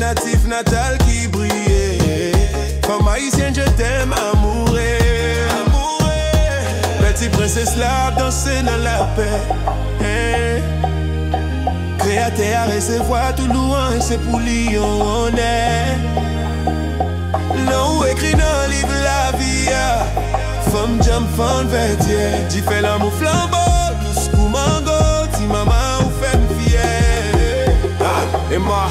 natif natal qui brillait. Comme haïtien, je t'aime, amoureux. Petite princesse là, danser dans la paix. Créateur à recevoir tout louange, c'est pour lui on est. L'on écrit dans le livre la vie. Femme jam fan vêtier. J'y fais l'amour flambeau, tous coups mango. Si maman ou fait une fière. Et moi,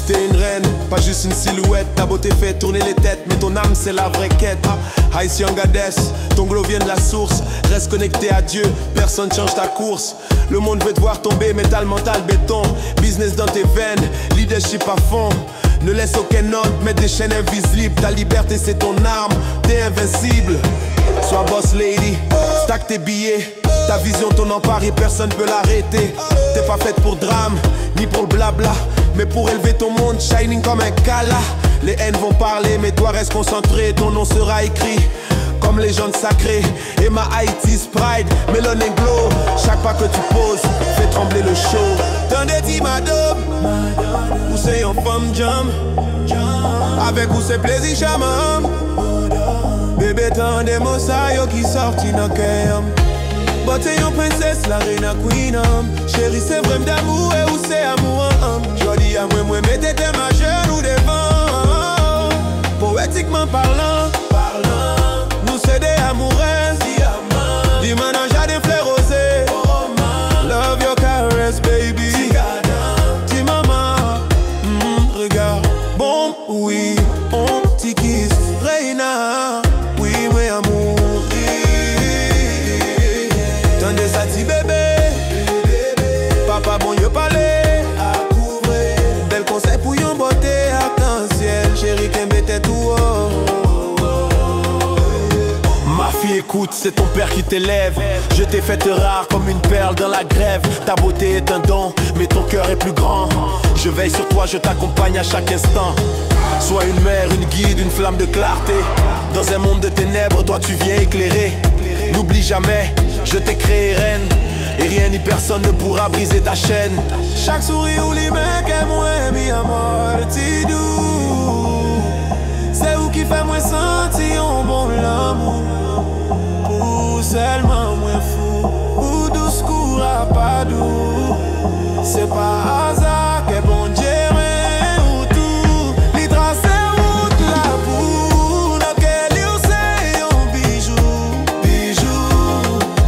t'es une reine, pas juste une silhouette. Ta beauté fait tourner les têtes, mais ton âme c'est la vraie quête. Haïtien Gadès, ton glow vient de la source. Reste connecté à Dieu, personne change ta course. Le monde veut te voir tomber, métal, mental, béton. Business dans tes veines, leadership à fond. Ne laisse aucun autre mettre des chaînes invisibles. Ta liberté c'est ton arme, t'es invincible. Sois boss lady, stack tes billets. Ta vision, ton empare et personne ne peut l'arrêter. T'es pas faite pour drame, ni pour le blabla, mais pour élever ton monde, shining comme un kala. Les haines vont parler, mais toi reste concentré. Ton nom sera écrit comme légende sacrée. Et ma Haïti's pride, melon and glow. Chaque pas que tu poses, fait trembler le show. T'en dit madame, où c'est un femme jam. Avec où c'est plaisir chamam. Bébé tant des mots ça yo qui sorti dans cœur. But t'es une princesse, la reine a queen. Chérie c'est vraiment d'amour et où c'est amour. Jodi à moi mettez tes ma jeune ou devant. Poétiquement parlant, nous c'est des amoureuses. Du ménage à des fleurs rosées. Love your caress baby. Ti maman, regarde. Bon, oui, on t'y kiss. Reina, oui, moi amour. Tendez ça ti bébé. Papa bon yo parler. À couvrir. Bel conseil pour yon beauté arc-en-ciel. Chérie qu'aime tête tout haut. Ma fille écoute, c'est ton père qui t'élève. Je t'ai faite rare comme une perle dans la grève. Ta beauté est un don, mais ton cœur est plus grand. Je veille sur toi, je t'accompagne à chaque instant. Sois une mère, une guide, une flamme de clarté. Dans un monde de ténèbres, toi tu viens éclairer. N'oublie jamais, je t'ai créé reine. Et rien ni personne ne pourra briser ta chaîne. Chaque sourire ou les mains qu'elle m'a mis à mort, ti doux. C'est où qui fait moi sentir un bon l'amour. Ou seulement moins fou. Ou douce cour à pas doux. C'est pas hasard que bon Dieu ou tout. Les tracés route la boue. Dans quel lieu c'est un bijou.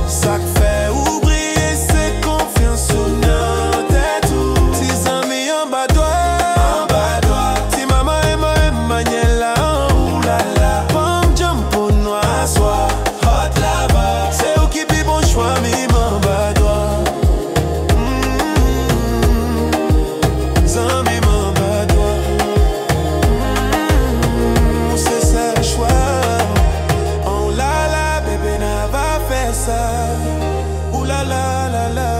Ça que fait oublier c'est confiance sur notre tête. Si amis en bas toi. Si maman aime Maniela. Pomme jump pour noir soir. Hot là-bas. C'est où qui bon choix mi m'en bas toi. Zami m'en bas toi. C'est ça le choix. Oh la la bébé n'a pas fait ça. Ouh la la la la.